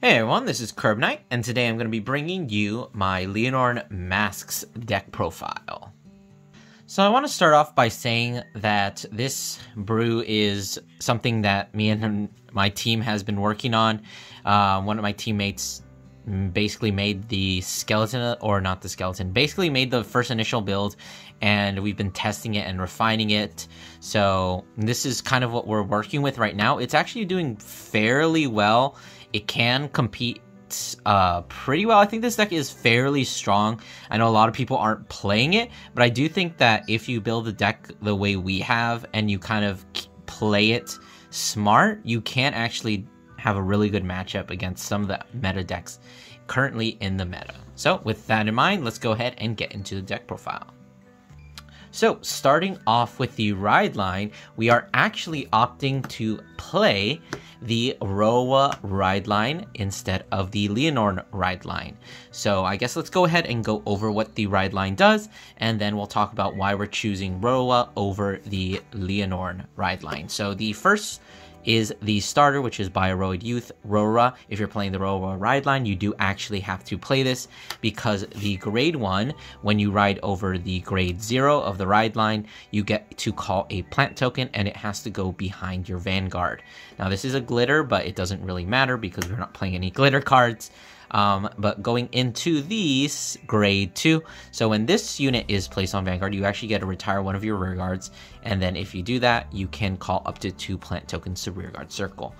Hey everyone, this is Curb Knight, and today I'm going to be bringing you my Lianorn Masques deck profile. So I want to start off by saying that this brew is something that me and my team has been working on. One of my teammates basically made the skeleton, or not the skeleton, basically made the first initial build, and we've been testing it and refining it. So this is kind of what we're working with right now. It's actually doing fairly well. It can compete pretty well. I think this deck is fairly strong. I know a lot of people aren't playing it, but I do think that if you build the deck the way we have and you kind of play it smart, you can actually have a really good matchup against some of the meta decks currently in the meta. So with that in mind, let's go ahead and get into the deck profile. So starting off with the ride line, we are actually opting to play the Roa ride line instead of the Lianorn ride line. So I guess let's go ahead and go over what the ride line does, and then we'll talk about why we're choosing Roa over the Lianorn ride line. So the first is the starter, which is Bioroid Youth Roa. If you're playing the Roa ride line, you do actually have to play this because the grade 1, when you ride over the grade 0 of the ride line, you get to call a plant token and it has to go behind your Vanguard. Now this is a glitter, but it doesn't really matter because we're not playing any glitter cards. But going into these grade 2, so when this unit is placed on Vanguard, you actually get to retire one of your rear guards, and then if you do that, you can call up to 2 plant tokens to rear guard circle.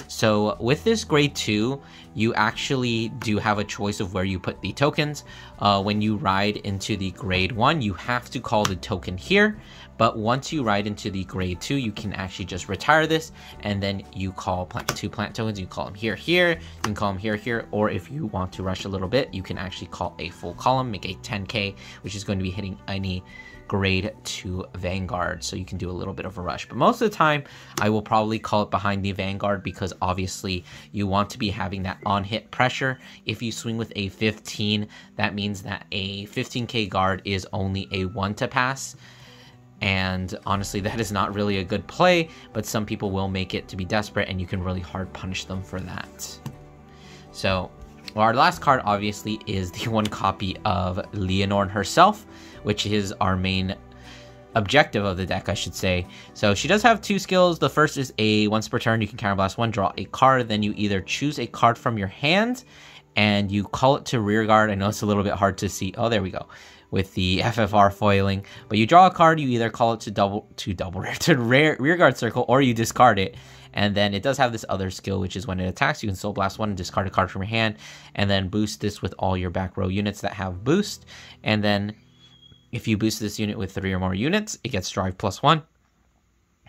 So with this grade 2, you actually do have a choice of where you put the tokens. When you ride into the grade 1, you have to call the token here, but once you ride into the grade 2, you can actually just retire this, and then you call 2 plant tokens. You call them here, you can call them here, or if you want to rush a little bit, you can actually call a full column, make a 10k, which is going to be hitting any grade 2 Vanguard, so you can do a little bit of a rush. But most of the time, I will probably call it behind the Vanguard because obviously you want to be having that on-hit pressure. If you swing with a 15, that means that a 15k guard is only a 1 to pass. And honestly, that is not really a good play, but some people will make it to be desperate, and you can really hard punish them for that. So, well, our last card obviously is the 1 copy of Lianorn herself, which is our main objective of the deck, I should say. So she does have 2 skills. The first is a once per turn, you can counterblast 1, draw a card, then you either choose a card from your hand and you call it to rear guard. I know it's a little bit hard to see. Oh, there we go. With the FFR foiling, but you draw a card, you either call it to rear guard circle, or you discard it. And then it does have this other skill, which is when it attacks, you can Soul Blast 1 and discard a card from your hand, and then boost this with all your back row units that have boost. And then if you boost this unit with 3 or more units, it gets drive +1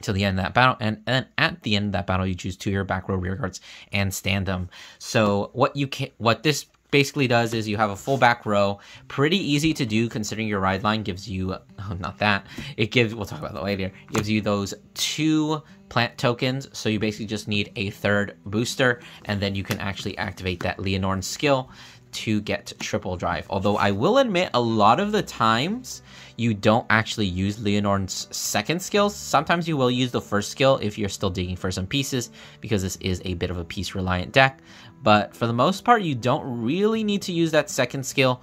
till the end of that battle, and then at the end of that battle, you choose 2 of your back row rear guards and stand them. So what this basically does is you have a full back row. Pretty easy to do considering your ride line gives you, we'll talk about that later, it gives you those 2 plant tokens, so you basically just need a 3rd booster, and then you can actually activate that Lianorn skill to get triple drive. Although I will admit, a lot of the times you don't actually use Lianorn's 2nd skills. Sometimes you will use the 1st skill if you're still digging for some pieces, because this is a bit of a piece reliant deck. But for the most part, you don't really need to use that 2nd skill.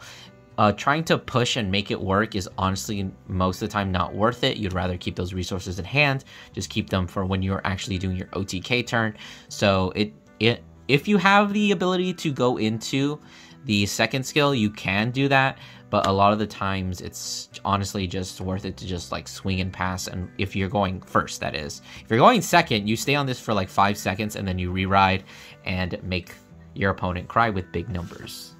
Trying to push and make it work is honestly most of the time not worth it. You'd rather keep those resources at hand. Just keep them for when you're actually doing your OTK turn. So if you have the ability to go into the 2nd skill, you can do that, but a lot of the times it's honestly just worth it to just like swing and pass. And if you're going first, that is. If you're going 2nd, you stay on this for like 5 seconds and then you re-ride and make your opponent cry with big numbers.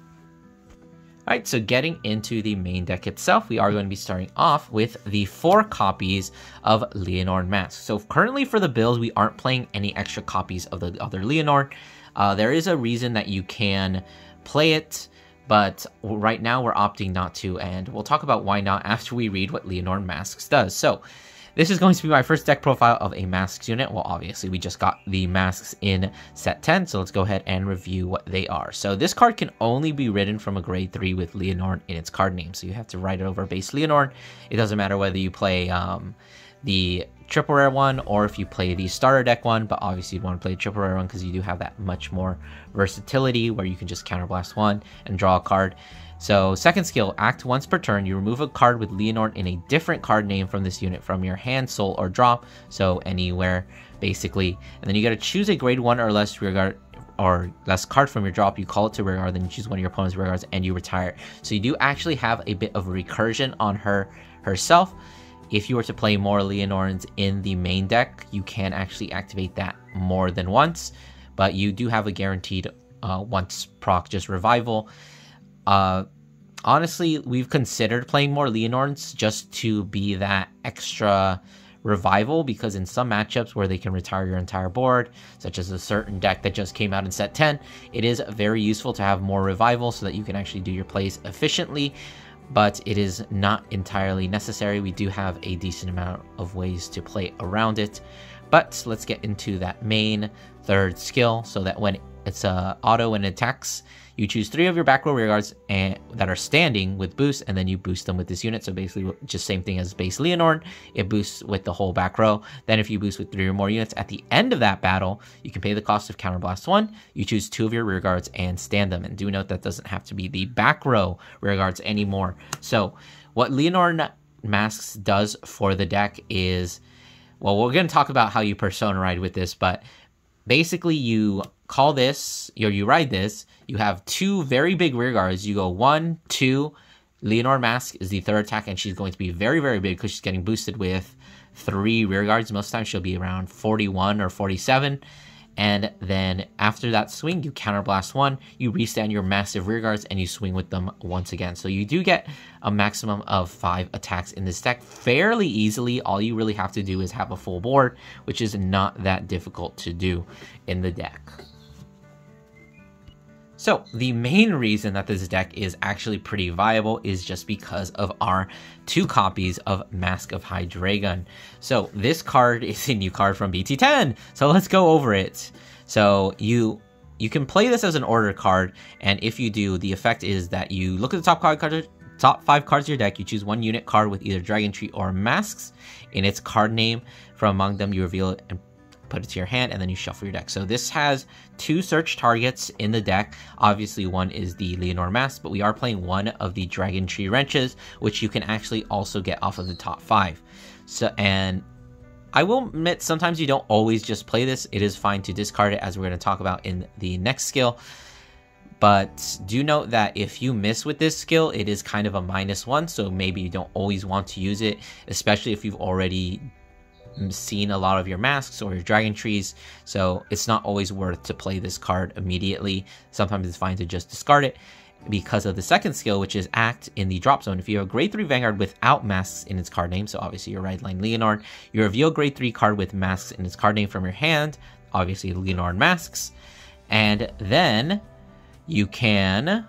Alright, so getting into the main deck itself, we are going to be starting off with the 4 copies of Lianorn Masques. So currently for the build, we aren't playing any extra copies of the other Lianorn. There is a reason that you can play it, but right now we're opting not to, and we'll talk about why not after we read what Lianorn Masques does. So this is going to be my first deck profile of a Masques unit. Well, obviously we just got the Masques in set 10, so let's go ahead and review what they are. So this card can only be written from a grade 3 with Lianorn in its card name, so you have to write it over base Lianorn. It doesn't matter whether you play the triple rare one, or if you play the starter deck one, but obviously you'd want to play the triple rare one because you do have that much more versatility where you can just counterblast one and draw a card. So second skill, act once per turn, you remove a card with Lianorn in a different card name from this unit from your hand, soul, or drop, so anywhere basically. And then you got to choose a grade 1 or less rearguard or less card from your drop, you call it to rearguard, then you choose one of your opponent's rearguards and you retire. So you do actually have a bit of recursion on herself. If you were to play more Lianorns in the main deck, you can actually activate that more than once, but you do have a guaranteed once proc just revival. Honestly, we've considered playing more Lianorns just to be that extra revival, because in some matchups where they can retire your entire board, such as a certain deck that just came out in set 10, it is very useful to have more revival so that you can actually do your plays efficiently, but it is not entirely necessary. We do have a decent amount of ways to play around it, but let's get into that main third skill, so that when it's auto and attacks, you choose 3 of your back row rearguards and that are standing with boost, and then you boost them with this unit. So basically just same thing as base Lianorn, it boosts with the whole back row. Then if you boost with 3 or more units at the end of that battle, you can pay the cost of counterblast 1, you choose 2 of your rearguards and stand them. And do note that doesn't have to be the back row rearguards anymore. So what Lianorn Masques does for the deck is, well, we're going to talk about how you persona ride with this, but basically you call this, or you ride this, you have 2 very big rearguards, you go 1, 2, Lianorn Masque is the third attack, and she's going to be very, very big because she's getting boosted with 3 rearguards. Most times she'll be around 41 or 47, and then after that swing, you counterblast 1, you restand your massive rearguards, and you swing with them once again. So you do get a maximum of 5 attacks in this deck fairly easily. All you really have to do is have a full board, which is not that difficult to do in the deck. So the main reason that this deck is actually pretty viable is just because of our 2 copies of Mask of Hydreigon. So this card is a new card from BT10, so let's go over it. So you can play this as an order card, and if you do, the effect is that you look at the top 5 cards of your deck, you choose 1 unit card with either Dragon Tree or Masques in its card name. From among them, you reveal it and put it to your hand, and then you shuffle your deck. So this has 2 search targets in the deck. Obviously one is the Lianorn Masque, but we are playing one of the Dragon Tree Wrenches, which you can actually also get off of the top 5. So, and I will admit, sometimes you don't always just play this. It is fine to discard it, as we're going to talk about in the next skill. But do note that if you miss with this skill, it is kind of a -1, so maybe you don't always want to use it, especially if you've already seen a lot of your Masques or your Dragon Trees. So it's not always worth to play this card immediately. Sometimes it's fine to just discard it because of the second skill, which is act in the drop zone. If you have a grade 3 Vanguard without Masques in its card name, so obviously your right line Lianorn, you reveal grade 3 card with Masques in its card name from your hand, obviously Lianorn Masques, and then you can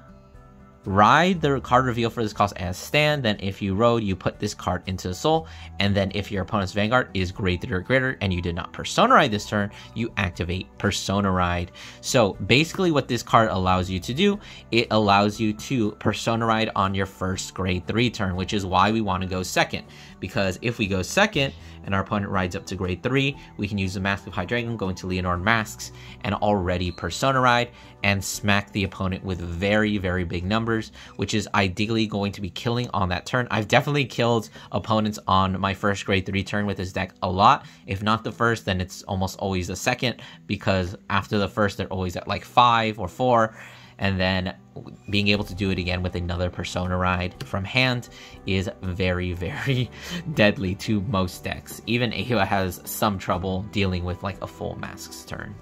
ride the card reveal for this cost as stand. Then if you rode, you put this card into the soul, and then if your opponent's Vanguard is grade 3 or greater and you did not persona ride this turn, you activate persona ride. So basically what this card allows you to do, it allows you to persona ride on your first grade 3 turn, which is why we want to go second, because if we go second and our opponent rides up to grade 3, we can use the Mask of Hydreigon, go into Lianorn Masques, and already persona ride and smack the opponent with very, very big numbers, which is ideally going to be killing on that turn. I've definitely killed opponents on my first grade 3 turn with this deck a lot. If not the first, then it's almost always the second, because after the first, they're always at like 5 or 4. And then being able to do it again with another persona ride from hand is very, very deadly to most decks. Even Ahua has some trouble dealing with like a full Masques turn.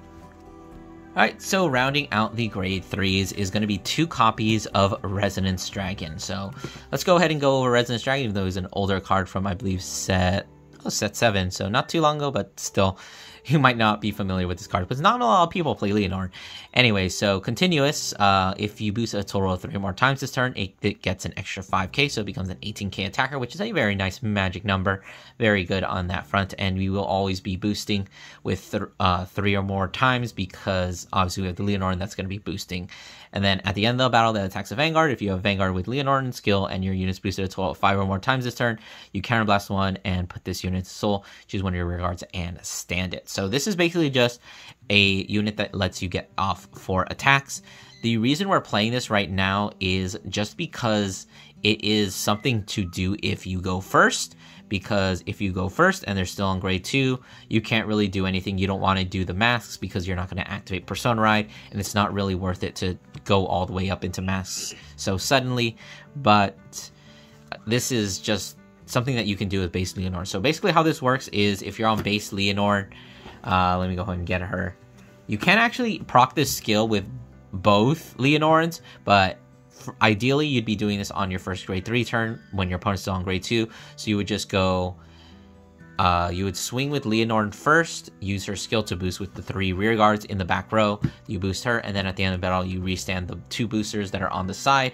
Alright, so rounding out the grade 3s is going to be 2 copies of Resonance Dragon. So let's go ahead and go over Resonance Dragon, even though it's an older card from, I believe, set 7. So not too long ago, but still, you might not be familiar with this card, but not a lot of people play Lianorn. Anyway, so continuous, if you boost a total of 3 more times this turn, it gets an extra 5k, so it becomes an 18k attacker, which is a very nice magic number. Very good on that front, and we will always be boosting with 3 or more times, because obviously we have the Lianorn that's going to be boosting. And then at the end of the battle that attacks a Vanguard, if you have Vanguard with Lianorn skill and your unit's boosted a total of 5 or more times this turn, you counterblast 1 and put this unit's soul, choose one of your rear guards, and stand it. So this is basically just a unit that lets you get off 4 attacks. The reason we're playing this right now is just because it is something to do if you go first. Because if you go first and they're still on grade 2, you can't really do anything. You don't want to do the masks because you're not going to activate Persona Ride, and it's not really worth it to go all the way up into masks so suddenly. But this is just something that you can do with base Lianorn. So basically how this works is if you're on base Lianorn, let me go ahead and get her. You can actually proc this skill with both Lianorns, but ideally you'd be doing this on your first grade 3 turn when your opponent's still on grade 2. So you would just go, you would swing with Lianorn first, use her skill to boost with the 3 rear guards in the back row. You boost her, and then at the end of the battle you restand the 2 boosters that are on the side,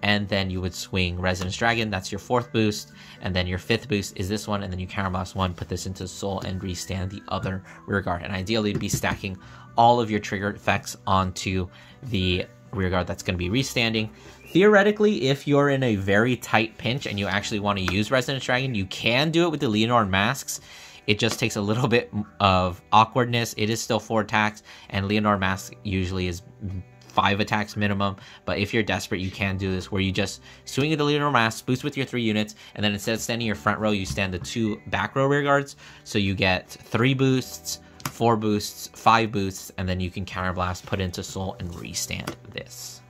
and then you would swing Resonance Dragon. That's your 4th boost, and then your 5th boost is this one, and then you counterblast 1, put this into soul, and restand the other rear guard. And ideally you'd be stacking all of your triggered effects onto the rear guard that's going to be restanding. Theoretically, if you're in a very tight pinch and you actually want to use Resonance Dragon, you can do it with the Lianorn Masques. It just takes a little bit of awkwardness. It is still 4 attacks, and Lianorn Mask usually is 5 attacks minimum. But if you're desperate, you can do this where you just swing at the Lianorn Mask, boost with your 3 units, and then instead of standing your front row, you stand the 2 back row rear guards. So you get 3 boosts, 4 boosts, 5 boosts, and then you can counterblast, put into soul, and restand this.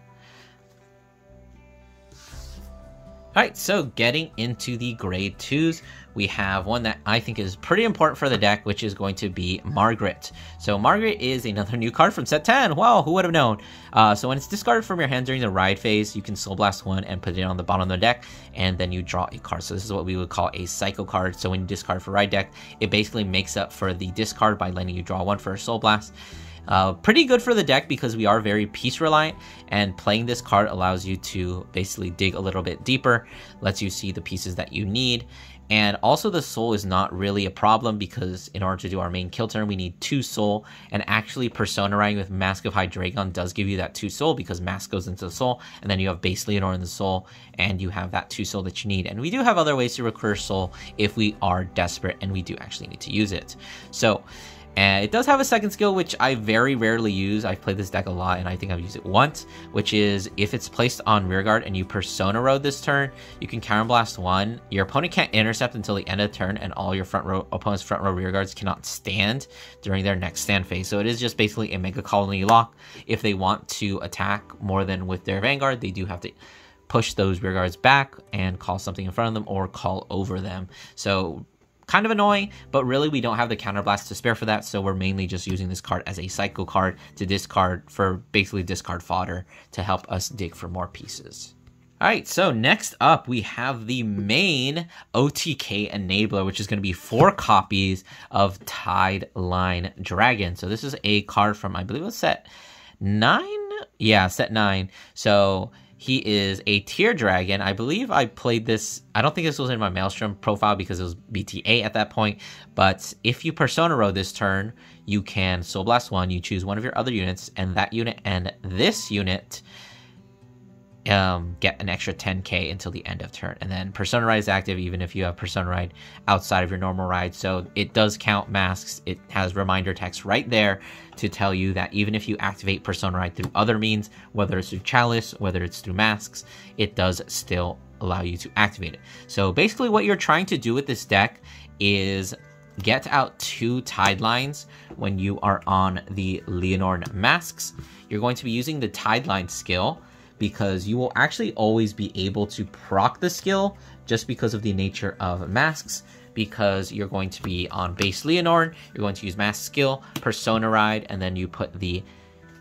Alright, so getting into the grade 2s, we have one that I think is pretty important for the deck, which is going to be Margaret. So Margaret is another new card from set 10. Wow, who would have known? So when it's discarded from your hand during the ride phase, you can Soul Blast 1 and put it on the bottom of the deck, and then you draw a card. So this is what we would call a cycle card. So when you discard for ride deck, it basically makes up for the discard by letting you draw 1 for a Soul Blast. Pretty good for the deck because we are very piece reliant, and playing this card allows you to basically dig a little bit deeper, lets you see the pieces that you need. And also the soul is not really a problem because in order to do our main kill turn, we need 2 soul, and actually Persona Riding with Mask of Hydreigon does give you that 2 soul because Mask goes into the soul, and then you have base Lianorn in the soul, and you have that 2 soul that you need. And we do have other ways to recur soul if we are desperate, and we do actually need to use it. So, and it does have a second skill, which I very rarely use. I've played this deck a lot, and I think I've used it once, which is if it's placed on rearguard and you Persona Road this turn, you can counterblast 1. Your opponent can't intercept until the end of the turn, and all your opponent's front row rearguards cannot stand during their next stand phase. So it is just basically a Mega Colony lock. If they want to attack more than with their Vanguard, they do have to push those rearguards back and call something in front of them or call over them. So kind of annoying, but really we don't have the counterblast to spare for that, so we're mainly just using this card as a cycle card to discard for basically discard fodder to help us dig for more pieces. Alright, so next up we have the main OTK enabler, which is going to be 4 copies of Tideline Dragon. So this is a card from, I believe it was set 9? Yeah, set 9. So he is a tier dragon. I believe I played this, I don't think this was in my Maelstrom profile because it was BTA at that point, but if you Persona Row this turn, you can Soul Blast 1, you choose one of your other units, and that unit and this unit get an extra 10k until the end of turn. And then Persona Ride is active even if you have Persona Ride outside of your normal ride, so it does count masks. It has reminder text right there to tell you that even if you activate Persona Ride through other means, whether it's through Chalice, whether it's through masks, it does still allow you to activate it. So basically what you're trying to do with this deck is get out 2 Tidelines when you are on the Lianorn Masques. You're going to be using the Tideline skill because you will actually always be able to proc the skill just because of the nature of masks, because you're going to be on base Lianorn, you're going to use mask skill, Persona Ride, and then you put the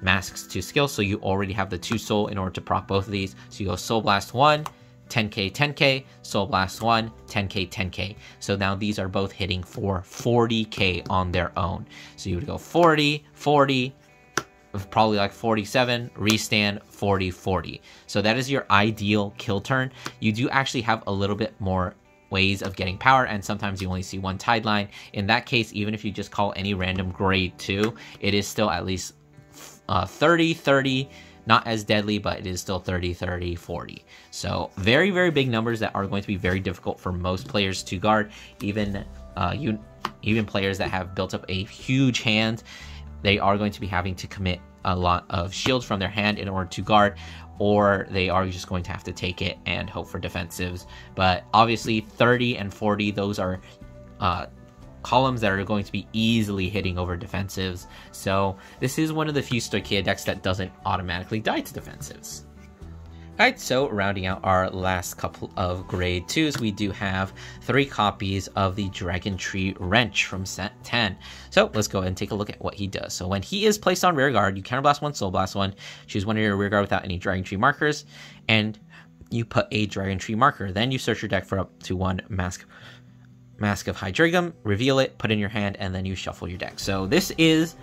masks to skill, so you already have the 2 soul in order to proc both of these. So you go Soul Blast 1, 10k, 10k, Soul Blast 1, 10k, 10k. So now these are both hitting for 40k on their own. So you would go 40, 40, probably like 47, restand, 40, 40. So that is your ideal kill turn. You do actually have a little bit more ways of getting power, and sometimes you only see one tide line. In that case, even if you just call any random grade 2, it is still at least 30, 30, not as deadly, but it is still 30, 30, 40. So very, very big numbers that are going to be very difficult for most players to guard. Even players that have built up a huge hand, they are going to be having to commit a lot of shields from their hand in order to guard, or they are just going to have to take it and hope for defensives. But obviously 30 and 40, those are columns that are going to be easily hitting over defensives. So this is one of the few Stoicheia decks that doesn't automatically die to defensives. Alright, so rounding out our last couple of grade 2s, we do have 3 copies of the Dragon Tree Wrench from set 10. So let's go ahead and take a look at what he does. So when he is placed on rear guard, you counterblast 1, Soul Blast 1, choose one of your rear guard without any Dragon Tree markers, and you put a Dragon Tree marker. Then you search your deck for up to 1 Mask of Hydreigon, reveal it, put in your hand, and then you shuffle your deck. So this is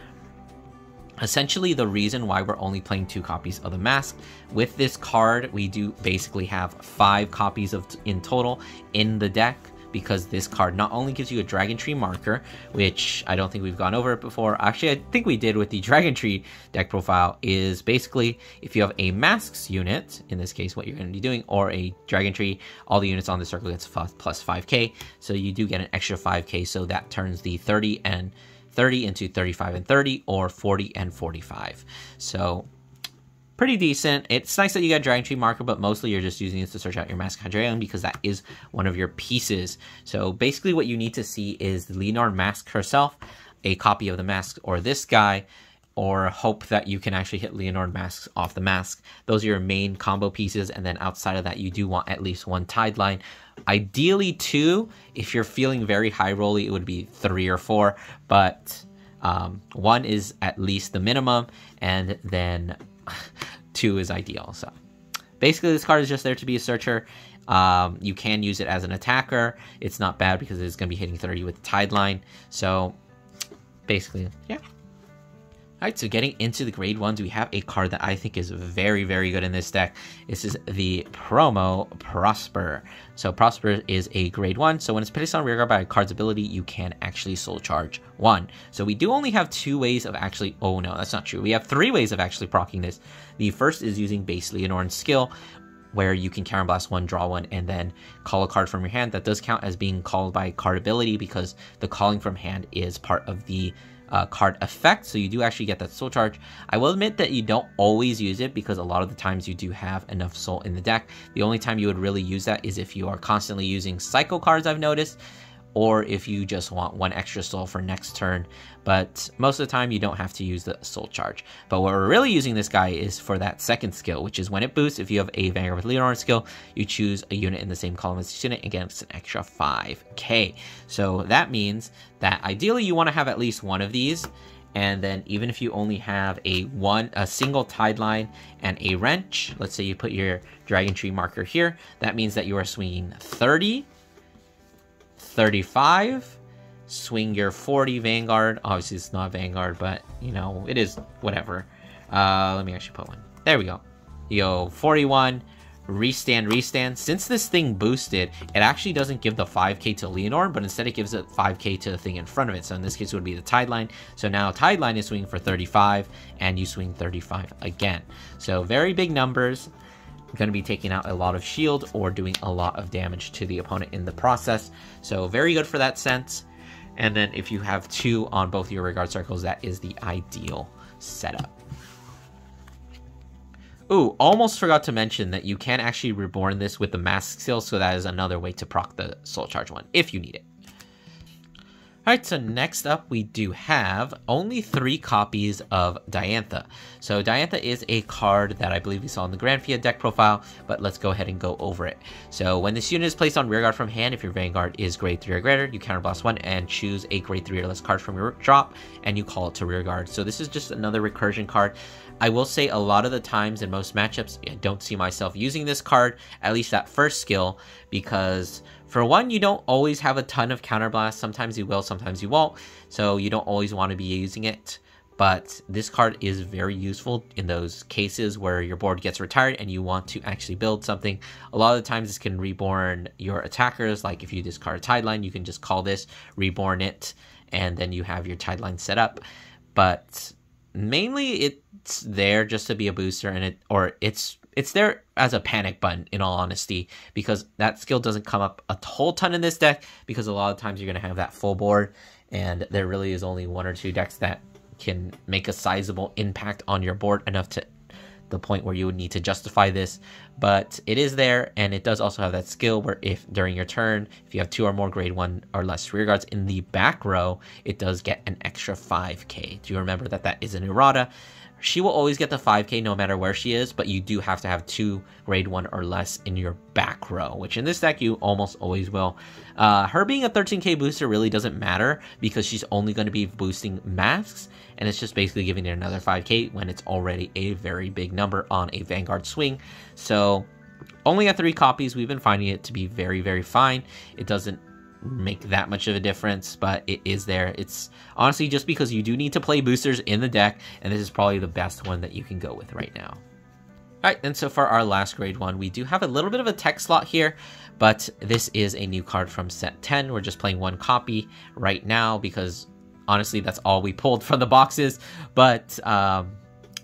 essentially the reason why we're only playing 2 copies of the Mask. With this card, we do basically have 5 copies in total in the deck, because this card not only gives you a Dragon Tree marker, which I don't think we've gone over it before. Actually, I think we did with the Dragon Tree deck profile, is basically if you have a Masques unit, in this case what you're going to be doing, or a Dragon Tree, all the units on the circle gets plus 5k, so you do get an extra 5k, so that turns the 30 and 30 into 35 and 30, or 40 and 45. So pretty decent. It's nice that you got Dragon Tree marker, but mostly you're just using this to search out your Masques of Hydreigon, because that is one of your pieces. So basically what you need to see is the Lianorn Masque herself, a copy of the Mask, or this guy, or hope that you can actually hit Lianorn Masques off the Mask. Those are your main combo pieces, and then outside of that you do want at least 1 tide line. Ideally 2. If you're feeling very high rolly, it would be 3 or 4, but 1 is at least the minimum, and then 2 is ideal. So basically this card is just there to be a searcher. You can use it as an attacker. It's not bad because it's going to be hitting 30 with the tide line. So basically, yeah. Alright, so getting into the grade 1s, we have a card that I think is very, very good in this deck. This is the promo Prosper. So Prosper is a grade 1, so when it's placed on rearguard by a card's ability, you can actually soul charge 1. So we do only have 2 ways of actually, oh no, that's not true. We have 3 ways of actually proccing this. The first is using base Lianorn skill, where you can counterblast 1, draw 1, and then call a card from your hand. That does count as being called by card ability, because the calling from hand is part of the card effect, so you do actually get that soul charge. I will admit that you don't always use it, because a lot of the times you do have enough soul in the deck. The only time you would really use that is if you are constantly using cycle cards, I've noticed, or if you just want 1 extra soul for next turn. But most of the time you don't have to use the soul charge. But what we're really using this guy is for that second skill, which is when it boosts, if you have a Vanguard with Lianorn skill, you choose a unit in the same column as the unit and get an extra 5k. So that means that ideally you want to have at least 1 of these, and then even if you only have a single tide line and a wrench, let's say you put your Dragon Tree marker here, that means that you are swinging 30, 35, swing your 40 Vanguard. Obviously it's not Vanguard, but you know, it is whatever. Let me actually put one. There we go. You go 41, restand. Since this thing boosted, it actually doesn't give the 5k to Lianorn, but instead it gives it 5k to the thing in front of it. So in this case it would be the tide line. So now tide line is swinging for 35, and you swing 35 again. So very big numbers. Going to be taking out a lot of shield or doing a lot of damage to the opponent in the process. So very good for that sense. And then if you have 2 on both your regard circles, that is the ideal setup. Ooh, almost forgot to mention that you can actually reborn this with the Mask skill, so that is another way to proc the soul charge 1 if you need it. Alright, so next up we do have only 3 copies of Diantha. So Diantha is a card that I believe we saw in the Granfia deck profile, but let's go ahead and go over it. So when this unit is placed on rearguard from hand, if your Vanguard is grade 3 or greater, you counterblast 1 and choose a grade 3 or less card from your drop, and you call it to rearguard. So this is just another recursion card. I will say a lot of the times in most matchups, I don't see myself using this card, at least that first skill, because for one, you don't always have a ton of counterblast. Sometimes you will, sometimes you won't, so you don't always want to be using it. But this card is very useful in those cases where your board gets retired and you want to actually build something. A lot of the times this can reborn your attackers. Like if you discard a Tideline, you can just call this, reborn it, and then you have your Tideline set up. But mainly it's there just to be a booster, and it's there as a panic button, in all honesty, because that skill doesn't come up a whole ton in this deck, because a lot of times you're going to have that full board, and there really is only one or two decks that can make a sizable impact on your board, enough to the point where you would need to justify this. But it is there, and it does also have that skill where if during your turn, if you have 2 or more grade 1 or less rear guards in the back row, it does get an extra 5k. Do you remember that that is an errata? She will always get the 5k no matter where she is, but you do have to have 2 grade 1 or less in your back row, which in this deck you almost always will. Her being a 13k booster really doesn't matter, because she's only going to be boosting Masques, and it's just basically giving it another 5k when it's already a very big number on a Vanguard swing. So only at 3 copies, we've been finding it to be very, very fine. It doesn't make that much of a difference, but it is there. It's honestly just because you do need to play boosters in the deck, and this is probably the best one that you can go with right now. Alright, and so for our last grade 1, we do have a little bit of a tech slot here, but this is a new card from set 10. We're just playing 1 copy right now because honestly that's all we pulled from the boxes, but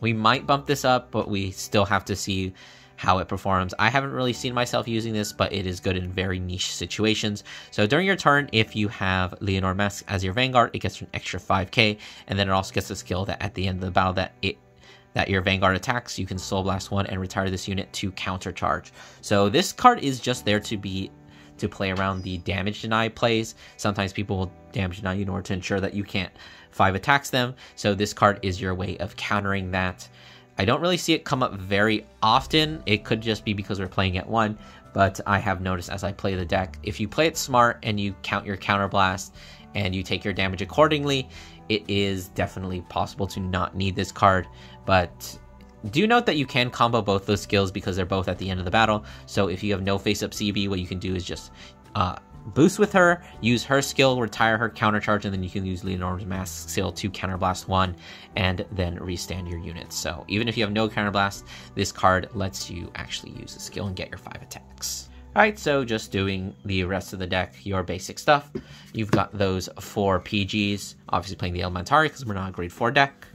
we might bump this up, but we still have to see how it performs. I haven't really seen myself using this, but it is good in very niche situations. So during your turn, if you have Lianorn Masques as your Vanguard, it gets an extra 5k, and then it also gets a skill that at the end of the battle that your Vanguard attacks, you can Soul Blast 1 and retire this unit to countercharge. So this card is just there to play around the damage deny plays. Sometimes people will damage deny you in order to ensure that you can't 5 attacks them. So this card is your way of countering that. I don't really see it come up very often. It could just be because we're playing at 1, but I have noticed as I play the deck, if you play it smart and you count your counterblast and you take your damage accordingly, it is definitely possible to not need this card. But do note that you can combo both those skills because they're both at the end of the battle. So if you have no face-up CB, what you can do is just boost with her, use her skill, retire her countercharge, and then you can use Lianorn's Masques skill to counterblast 1 and then restand your units. So even if you have no counterblast, this card lets you actually use the skill and get your 5 attacks. Alright, so just doing the rest of the deck, your basic stuff. You've got those 4 PGs, obviously playing the Elementary because we're not a grade 4 deck.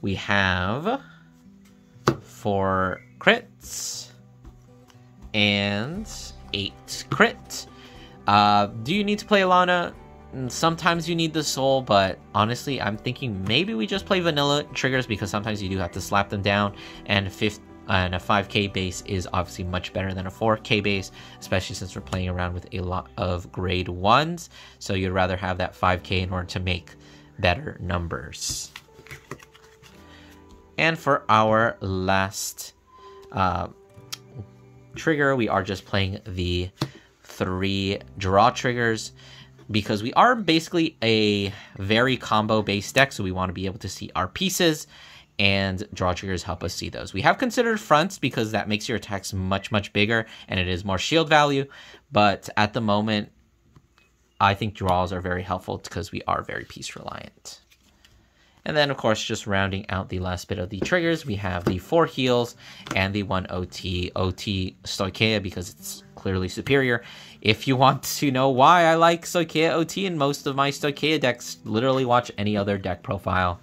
We have 4 crits and 8 crit. Do you need to play Alana? Sometimes you need the soul, but honestly, I'm thinking maybe we just play vanilla triggers because sometimes you do have to slap them down, and a 5k base is obviously much better than a 4k base, especially since we're playing around with a lot of grade 1s, so you'd rather have that 5k in order to make better numbers. And for our last trigger, we are just playing the 3 draw triggers because we are basically a very combo based deck, so we want to be able to see our pieces, and draw triggers help us see those. We have considered fronts because that makes your attacks much, much bigger and it is more shield value, but at the moment I think draws are very helpful because we are very piece reliant. And then, of course, just rounding out the last bit of the triggers, we have the 4 heals and the 1 OT. OT Stoicheia because it's clearly superior. If you want to know why I like Stoicheia OT in most of my Stoicheia decks, literally watch any other deck profile.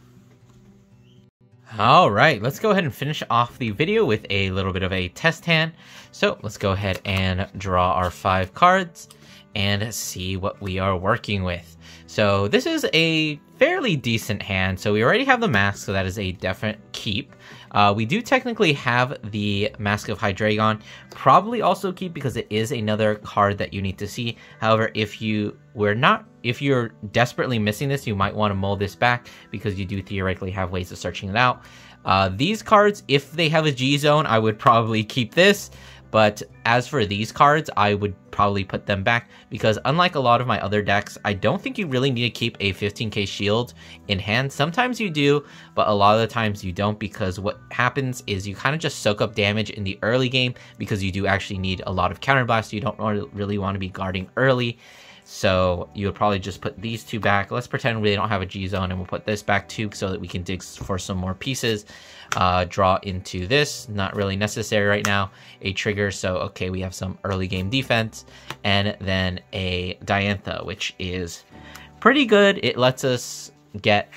Alright, let's go ahead and finish off the video with a little bit of a test hand. So let's go ahead and draw our 5 cards and see what we are working with. So this is a fairly decent hand. So we already have the Mask, so that is a definite keep. We do technically have the Mask of Hydreigon, probably also keep because it is another card that you need to see. However, if you're desperately missing this, you might want to mull this back because you do theoretically have ways of searching it out. These cards, if they have a G zone, I would probably keep this. But as for these cards, I would probably put them back because unlike a lot of my other decks, I don't think you really need to keep a 15k shield in hand. Sometimes you do, but a lot of the times you don't, because what happens is you kind of just soak up damage in the early game because you do actually need a lot of counterblast. You don't really want to be guarding early. So you would probably just put these two back. Let's pretend we don't have a G zone, and we'll put this back too so that we can dig for some more pieces. Draw into this, not really necessary right now. A trigger, so okay, we have some early game defense. And then a Diantha, which is pretty good. It lets us get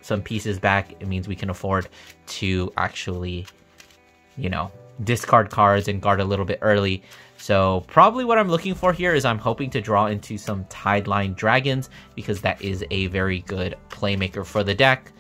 some pieces back. It means we can afford to actually, you know, discard cards and guard a little bit early. So probably what I'm looking for here is I'm hoping to draw into some Tideline Dragons because that is a very good playmaker for the deck.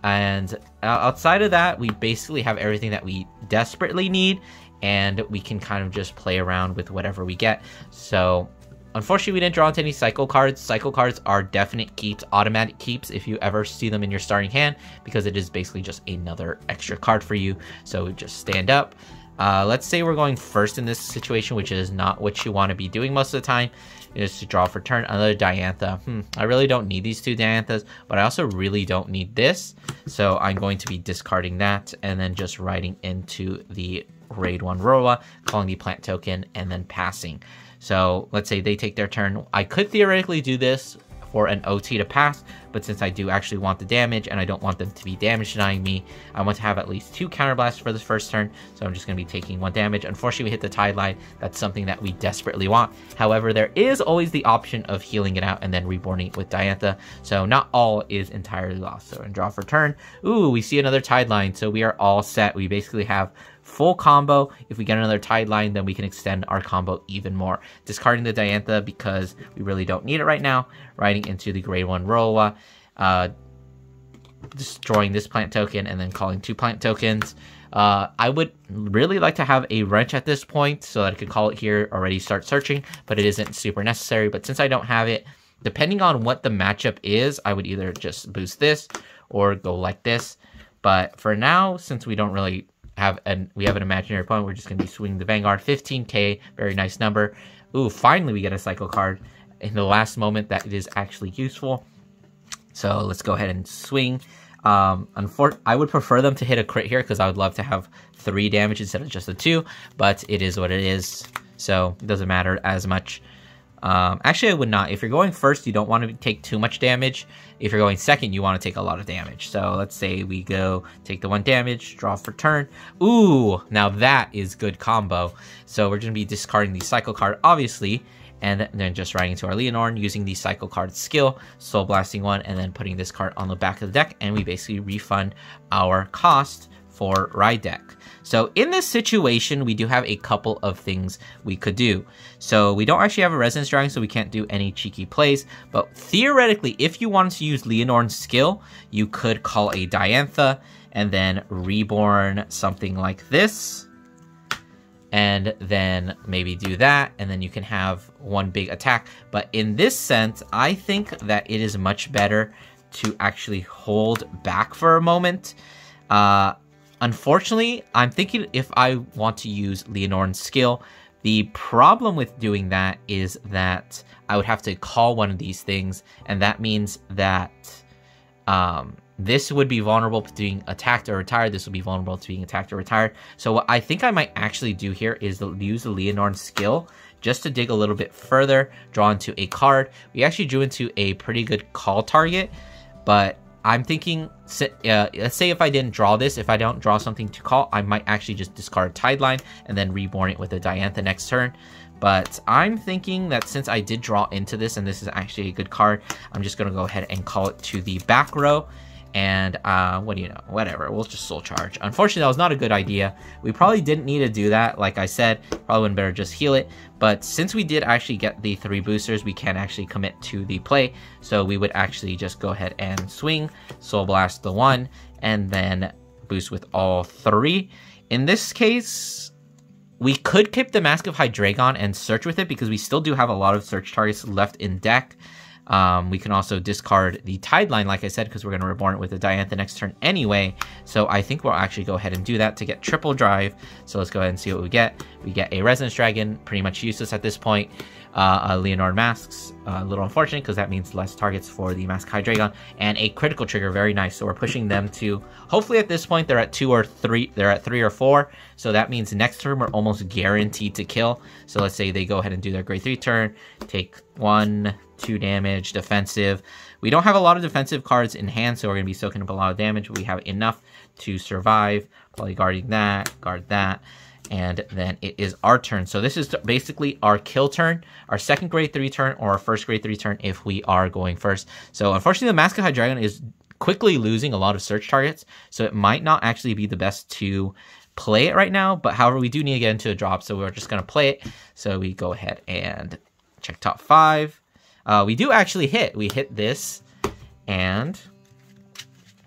And outside of that, we basically have everything that we desperately need, and we can kind of just play around with whatever we get. So unfortunately, we didn't draw into any cycle cards. Cycle cards are definite keeps, automatic keeps if you ever see them in your starting hand, because it is basically just another extra card for you. So just stand up. Let's say we're going first in this situation, which is not what you want to be doing most of the time, is to draw for turn. Another Diantha. I really don't need these two Dianthas, but I also really don't need this. So I'm going to be discarding that and then just writing into the grade 1 Roa, calling the plant token, and then passing. So let's say they take their turn. I could theoretically do this for an OT to pass, but since I do actually want the damage and I don't want them to be damage denying me, I want to have at least 2 counterblasts for this first turn, so I'm just going to be taking 1 damage. Unfortunately, we hit the Tideline. That's something that we desperately want. However, there is always the option of healing it out and then reborning it with Diantha, so not all is entirely lost. So and draw for turn. Ooh, we see another Tideline, so we are all set. We basically have full combo. If we get another Tideline, then we can extend our combo even more. Discarding the Diantha because we really don't need it right now. Riding into the grade 1 Roa, destroying this plant token, and then calling 2 plant tokens. I would really like to have a wrench at this point so that I could call it here, already start searching, but it isn't super necessary. But since I don't have it, depending on what the matchup is, I would either just boost this or go like this. But for now, since we don't really we have an imaginary opponent, we're just going to be swinging the Vanguard. 15k, very nice number. Ooh, finally we get a cycle card in the last moment that it is actually useful. So let's go ahead and swing. I would prefer them to hit a crit here because I would love to have 3 damage instead of just the 2, but it is what it is, so it doesn't matter as much. Actually, I would not. If you're going first, you don't want to take too much damage. If you're going second, you want to take a lot of damage. So let's say we go take the 1 damage, draw for turn. Ooh, now that is good combo. So we're going to be discarding the cycle card, obviously, and then just writing into our Lianorn using the cycle card skill, soul blasting 1, and then putting this card on the back of the deck, and we basically refund our cost for ride deck. So in this situation, we do have a couple of things we could do. So we don't actually have a Resonance Dragon, so we can't do any cheeky plays. But theoretically, if you wanted to use Lianorn's skill, you could call a Diantha and then reborn something like this. And then maybe do that, and then you can have 1 big attack. But in this sense, I think that it is much better to actually hold back for a moment. Unfortunately, I'm thinking if I want to use Lianorn's skill, the problem with doing that is that I would have to call one of these things, and that means that this would be vulnerable to being attacked or retired. This would be vulnerable to being attacked or retired. So what I think I might actually do here is use the Lianorn skill just to dig a little bit further, draw into a card. We actually drew into a pretty good call target, but I'm thinking, let's say if I didn't draw this, if I don't draw something to call, I might actually just discard Tideline and then reborn it with a Diantha next turn. But I'm thinking that since I did draw into this, and this is actually a good card, I'm just going to go ahead and call it to the back row. And what do you know, whatever, we'll just soul charge. Unfortunately, that was not a good idea. We probably didn't need to do that. Like I said, probably wouldn't better just heal it. But since we did actually get the 3 boosters, we can actually commit to the play. So we would actually just go ahead and swing, soul blast the 1, and then boost with all 3. In this case, we could keep the Mask of Hydreigon and search with it because we still do have a lot of search targets left in deck. We can also discard the Tideline, like I said, because we're going to reborn it with the Diantha next turn anyway. So I think we'll actually go ahead and do that to get triple drive. So let's go ahead and see what we get. We get a Resonance Dragon, pretty much useless at this point. A Lianorn Masques, a little unfortunate because that means less targets for the Masques Hydreigon, and a critical trigger, very nice. So we're pushing them to, hopefully at this point they're at 2 or 3, they're at 3 or 4. So that means next turn we're almost guaranteed to kill. So let's say they go ahead and do their grade 3 turn, take 1, 2 damage, defensive. We don't have a lot of defensive cards in hand, so we're going to be soaking up a lot of damage. We have enough to survive, probably guarding that, guard that. And then it is our turn. So this is basically our kill turn, our second grade 3 turn, or our first grade 3 turn if we are going first. So unfortunately, the Masques Hydreigon is quickly losing a lot of search targets. So it might not actually be the best to play it right now. But however, we do need to get into a drop. So we're just going to play it. So we go ahead and check top 5. We do actually hit. We hit this. And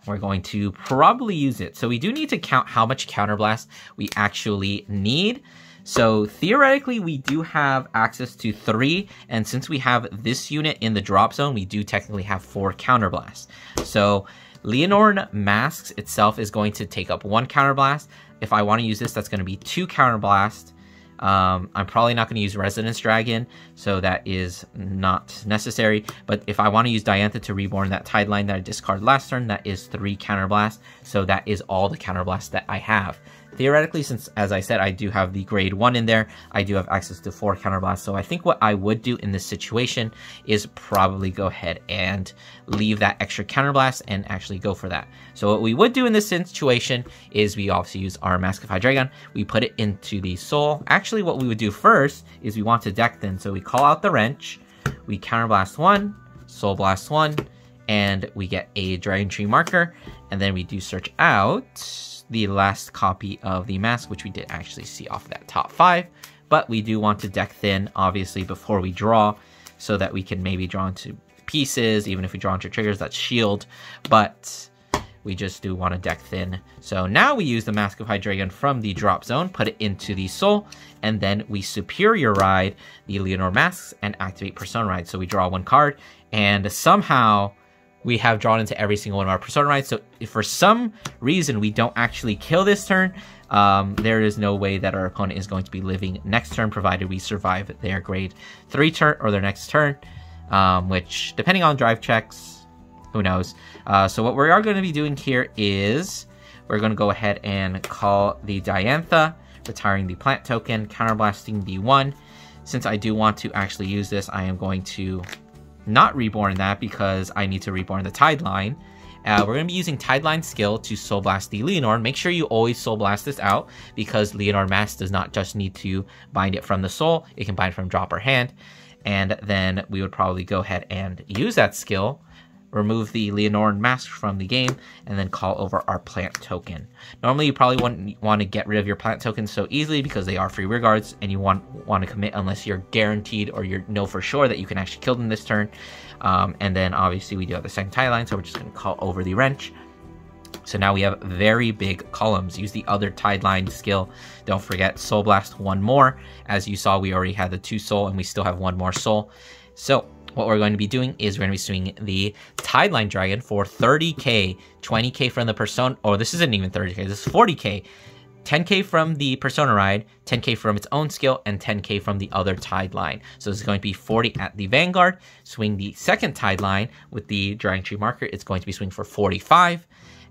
we're going to probably use it. So we do need to count how much Counterblast we actually need. So theoretically, we do have access to 3. And since we have this unit in the drop zone, we do technically have 4 Counterblast. So Lianorn Masques itself is going to take up 1 Counterblast. If I want to use this, that's going to be 2 Counterblast. I'm probably not going to use Resonance Dragon, so that is not necessary. But if I want to use Diantha to reborn that Tideline that I discarded last turn, that is 3 Counterblast. So that is all the Counterblast that I have. Theoretically, since, as I said, I do have the grade 1 in there, I do have access to 4 Counterblast. So I think what I would do in this situation is probably go ahead and leave that extra Counterblast and actually go for that. So what we would do in this situation is we obviously use our Masques Hydreigon. We put it into the Soul. Actually, what we would do first is we want to deck then. So we call out the Wrench, we Counterblast 1, Soul Blast 1, and we get a Dragon Tree marker. And then we do search out the last copy of the mask, which we did actually see off that top 5, but we do want to deck thin obviously before we draw, so that we can maybe draw into pieces. Even if we draw into triggers, that's shield, but we just do want to deck thin. So now we use the Masques Hydreigon from the drop zone, put it into the Soul, and then we Superior Ride the Lianorn Masques and activate Persona Ride. So we draw 1 card, and somehow we have drawn into every single one of our Persona Rides. So if for some reason we don't actually kill this turn, there is no way that our opponent is going to be living next turn, provided we survive their grade 3 turn or their next turn, which, depending on drive checks, who knows. So what we are going to be doing here is we're going to go ahead and call the Diantha, retiring the plant token, counterblasting the 1. Since I do want to actually use this, I am going to not reborn that because I need to reborn the Tideline. We're going to be using Tideline skill to Soul Blast the Lianorn. Make sure you always Soul Blast this out, because Lianorn Masques does not just need to bind it from the Soul, it can bind from drop or hand. And then we would probably go ahead and use that skill, remove the Lianorn Masques from the game, and then call over our plant token. Normally you probably wouldn't want to get rid of your plant tokens so easily because they are free rear guards, and you want to commit unless you're guaranteed or you know for sure that you can actually kill them this turn. And then obviously we do have the second Tideline, so we're just going to call over the Wrench. So now we have very big columns. Use the other Tideline skill. Don't forget Soul Blast 1 more. As you saw, we already had the 2 Soul and we still have 1 more Soul. So what we're going to be doing is we're going to be swinging the Tideline Dragon for 30k, 20k from the Persona, or this isn't even 30k, this is 40k, 10k from the Persona Ride, 10k from its own skill, and 10k from the other Tideline. So this is going to be 40 at the Vanguard. Swing the second Tideline with the Dragon Tree marker, it's going to be swinging for 45,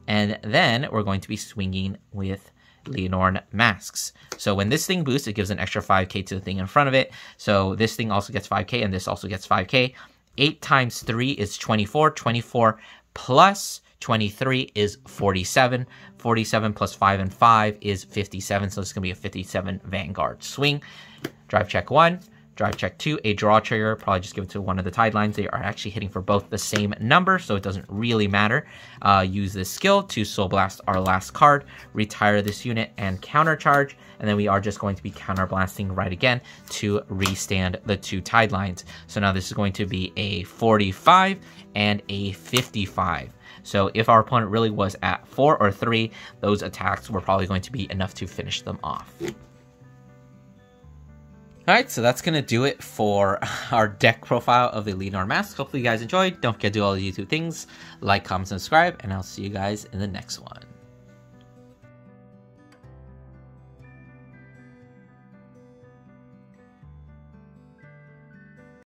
and then we're going to be swinging with Lianorn Masques. So when this thing boosts, it gives an extra 5k to the thing in front of it. So this thing also gets 5k, and this also gets 5k. 8 times 3 is 24. 24 plus 23 is 47. 47 plus 5 and 5 is 57. So this is going to be a 57 Vanguard swing. Drive check 1. Drive check 2, a draw trigger, probably just give it to one of the Tidelines. They are actually hitting for both the same number, so it doesn't really matter. Use this skill to Soul Blast our last card, retire this unit, and countercharge, and then we are just going to be counterblasting right again to restand the 2 Tidelines. So now this is going to be a 45 and a 55. So if our opponent really was at 4 or 3, those attacks were probably going to be enough to finish them off. Alright, so that's going to do it for our deck profile of the Lianorn Masques. Hopefully you guys enjoyed. Don't forget to do all the YouTube things. Like, comment, subscribe, and I'll see you guys in the next one.